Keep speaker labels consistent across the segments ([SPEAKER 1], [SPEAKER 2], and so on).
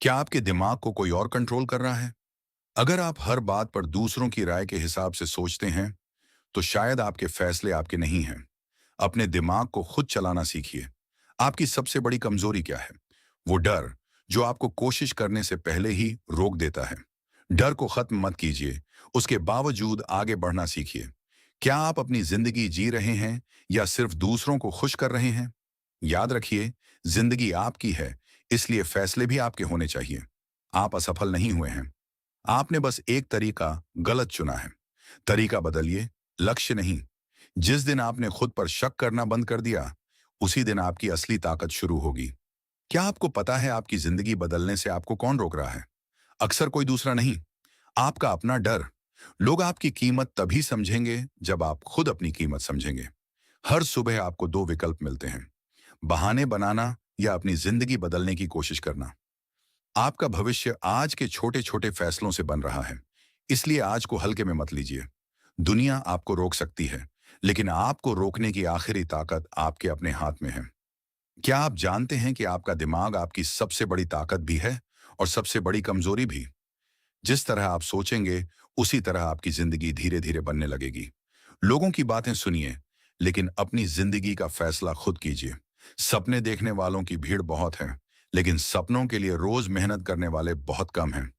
[SPEAKER 1] क्या आपके दिमाग को कोई और कंट्रोल कर रहा है? अगर आप हर बात पर दूसरों की राय के हिसाब से सोचते हैं, तो शायद आपके फैसले आपके नहीं हैं। अपने दिमाग को खुद चलाना सीखिए। आपकी सबसे बड़ी कमजोरी क्या है? वो डर, जो आपको कोशिश करने से पहले ही रोक देता है। डर को खत्म मत कीजिए, उसके बावजूद आगे बढ़ना सीखिए। क्या आप अपनी जिंदगी जी रहे हैं या सिर्फ दूसरों को खुश कर रहे हैं? याद रखिए, जिंदगी आपकी है, इसलिए फैसले भी आपके होने चाहिए। आप असफल नहीं हुए हैं, आपने बस एक तरीका गलत चुना है। तरीका बदलिए, लक्ष्य नहीं। जिस दिन आपने खुद पर शक करना बंद कर दिया, उसी दिन आपकी असली ताकत शुरू होगी। क्या आपको पता है आपकी जिंदगी बदलने से आपको कौन रोक रहा है? अक्सर कोई दूसरा नहीं, आपका अपना डर। लोग आपकी कीमत तभी समझेंगे जब आप खुद अपनी कीमत समझेंगे। हर सुबह आपको दो विकल्प मिलते हैं, बहाने बनाना या अपनी जिंदगी बदलने की कोशिश करना। आपका भविष्य आज के छोटे छोटे फैसलों से बन रहा है, इसलिए आज को हल्के में मत लीजिए। दुनिया आपको रोक सकती है, लेकिन आपको रोकने की आखिरी ताकत आपके अपने हाथ में है। क्या आप जानते हैं कि आपका दिमाग आपकी सबसे बड़ी ताकत भी है और सबसे बड़ी कमजोरी भी? जिस तरह आप सोचेंगे, उसी तरह आपकी जिंदगी धीरे धीरे बनने लगेगी। लोगों की बातें सुनिए, लेकिन अपनी जिंदगी का फैसला खुद कीजिए। सपने देखने वालों की भीड़ बहुत है, लेकिन सपनों के लिए रोज मेहनत करने वाले बहुत कम हैं।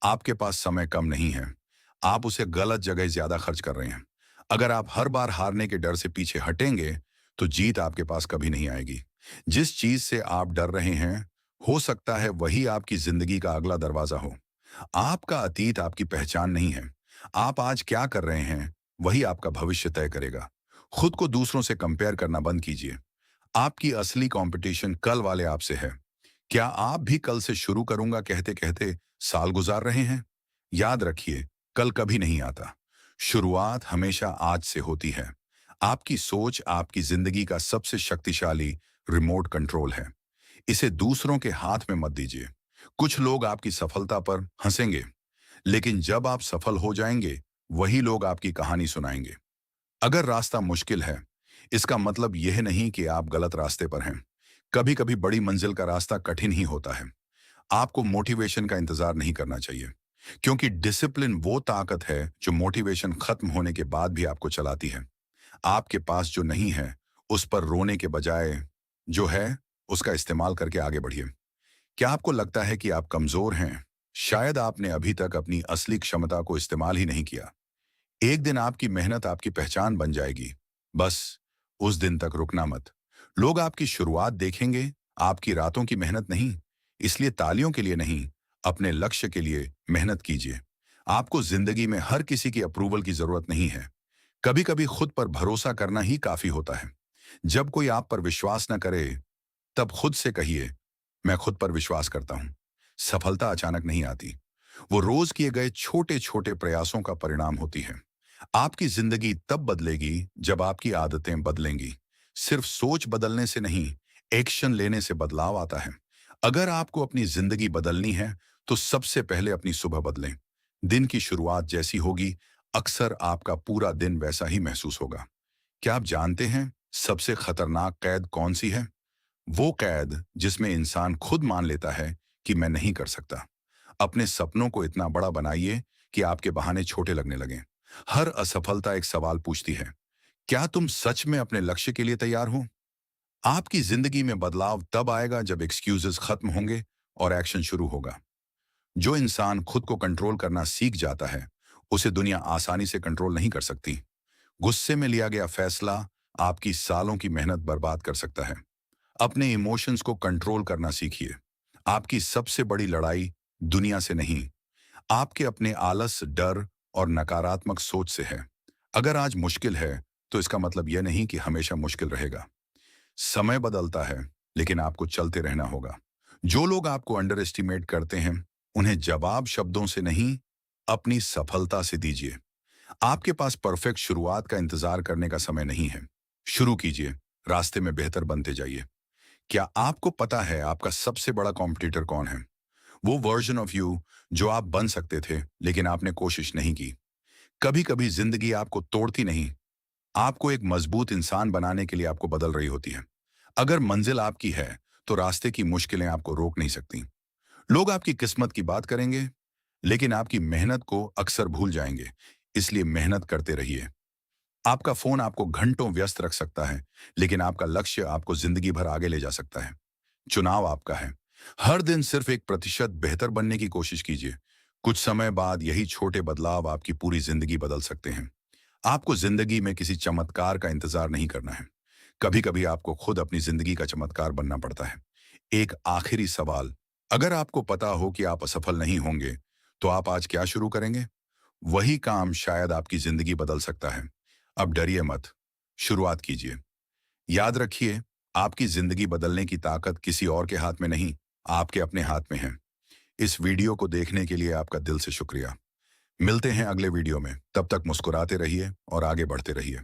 [SPEAKER 1] आपके पास समय कम नहीं है, आप उसे गलत जगह ज्यादा खर्च कर रहे हैं। अगर आप हर बार हारने के डर से पीछे हटेंगे, तो जीत आपके पास कभी नहीं आएगी। जिस चीज से आप डर रहे हैं, हो सकता है वही आपकी जिंदगी का अगला दरवाजा हो। आपका अतीत आपकी पहचान नहीं है। आप आज क्या कर रहे हैं, वही आपका भविष्य तय करेगा। खुद को दूसरों से कंपेयर करना बंद कीजिए। आपकी असली कंपटीशन कल वाले आपसे है। क्या आप भी कल से शुरू करूंगा कहते कहते साल गुजार रहे हैं? याद रखिए, कल कभी नहीं आता। शुरुआत हमेशा आज से होती है। आपकी सोच आपकी जिंदगी का सबसे शक्तिशाली रिमोट कंट्रोल है। इसे दूसरों के हाथ में मत दीजिए। कुछ लोग आपकी सफलता पर हंसेंगे, लेकिन जब आप सफल हो जाएंगे, वही लोग आपकी कहानी सुनाएंगे। अगर रास्ता मुश्किल है, इसका मतलब यह नहीं कि आप गलत रास्ते पर हैं। कभी कभी बड़ी मंजिल का रास्ता कठिन ही होता है। आपको मोटिवेशन का इंतजार नहीं करना चाहिए, क्योंकि डिसिप्लिन वो ताकत है जो मोटिवेशन खत्म होने के बाद भी आपको चलाती है। आपके पास जो नहीं है, उस पर रोने के बजाय जो है, उसका इस्तेमाल करके आगे बढ़िए। क्या आपको लगता है कि आप कमजोर हैं? शायद आपने अभी तक अपनी असली क्षमता को इस्तेमाल ही नहीं किया। एक दिन आपकी मेहनत आपकी पहचान बन जाएगी। बस उस दिन तक रुकना मत। लोग आपकी शुरुआत देखेंगे, आपकी रातों की मेहनत नहीं। इसलिए तालियों के लिए नहीं, अपने लक्ष्य के लिए मेहनत कीजिए। आपको जिंदगी में हर किसी की अप्रूवल की जरूरत नहीं है। कभी कभी खुद पर भरोसा करना ही काफी होता है। जब कोई आप पर विश्वास न करे, तब खुद से कहिए, मैं खुद पर विश्वास करता हूं। सफलता अचानक नहीं आती, वो रोज किए गए छोटे छोटे प्रयासों का परिणाम होती है। आपकी जिंदगी तब बदलेगी जब आपकी आदतें बदलेंगी। सिर्फ सोच बदलने से नहीं, एक्शन लेने से बदलाव आता है। अगर आपको अपनी जिंदगी बदलनी है, तो सबसे पहले अपनी सुबह बदलें। दिन की शुरुआत जैसी होगी, अक्सर आपका पूरा दिन वैसा ही महसूस होगा। क्या आप जानते हैं सबसे खतरनाक कैद कौन सी है? वो कैद जिसमें इंसान खुद मान लेता है कि मैं नहीं कर सकता। अपने सपनों को इतना बड़ा बनाइए कि आपके बहाने छोटे लगने लगें। हर असफलता एक सवाल पूछती है, क्या तुम सच में अपने लक्ष्य के लिए तैयार हो? आपकी जिंदगी में बदलाव तब आएगा जब एक्सक्यूजेस खत्म होंगे और एक्शन शुरू होगा। जो इंसान खुद को कंट्रोल करना सीख जाता है, उसे दुनिया आसानी से कंट्रोल नहीं कर सकती। गुस्से में लिया गया फैसला आपकी सालों की मेहनत बर्बाद कर सकता है। अपने इमोशंस को कंट्रोल करना सीखिए। आपकी सबसे बड़ी लड़ाई दुनिया से नहीं, आपके अपने आलस, डर और नकारात्मक सोच से है। अगर आज मुश्किल है, तो इसका मतलब यह नहीं कि हमेशा मुश्किल रहेगा। समय बदलता है, लेकिन आपको चलते रहना होगा। जो लोग आपको अंडर एस्टिमेट करते हैं, उन्हें जवाब शब्दों से नहीं, अपनी सफलता से दीजिए। आपके पास परफेक्ट शुरुआत का इंतजार करने का समय नहीं है। शुरू कीजिए, रास्ते में बेहतर बनते जाइए। क्या आपको पता है आपका सबसे बड़ा कॉम्पिटिटर कौन है? वो वर्जन ऑफ यू जो आप बन सकते थे, लेकिन आपने कोशिश नहीं की। कभी कभी जिंदगी आपको तोड़ती नहीं, आपको एक मजबूत इंसान बनाने के लिए आपको बदल रही होती है। अगर मंजिल आपकी है, तो रास्ते की मुश्किलें आपको रोक नहीं सकती। लोग आपकी किस्मत की बात करेंगे, लेकिन आपकी मेहनत को अक्सर भूल जाएंगे। इसलिए मेहनत करते रहिए। आपका फोन आपको घंटों व्यस्त रख सकता है, लेकिन आपका लक्ष्य आपको जिंदगी भर आगे ले जा सकता है। चुनाव आपका है। हर दिन सिर्फ 1% बेहतर बनने की कोशिश कीजिए। कुछ समय बाद यही छोटे बदलाव आपकी पूरी जिंदगी बदल सकते हैं। आपको जिंदगी में किसी चमत्कार का इंतजार नहीं करना है। कभी कभी आपको खुद अपनी जिंदगी का चमत्कार बनना पड़ता है। एक आखिरी सवाल, अगर आपको पता हो कि आप असफल नहीं होंगे, तो आप आज क्या शुरू करेंगे? वही काम शायद आपकी जिंदगी बदल सकता है। अब डरिए मत, शुरुआत कीजिए। याद रखिए, आपकी जिंदगी बदलने की ताकत किसी और के हाथ में नहीं, आपके अपने हाथ में है। इस वीडियो को देखने के लिए आपका दिल से शुक्रिया। मिलते हैं अगले वीडियो में, तब तक मुस्कुराते रहिए और आगे बढ़ते रहिए।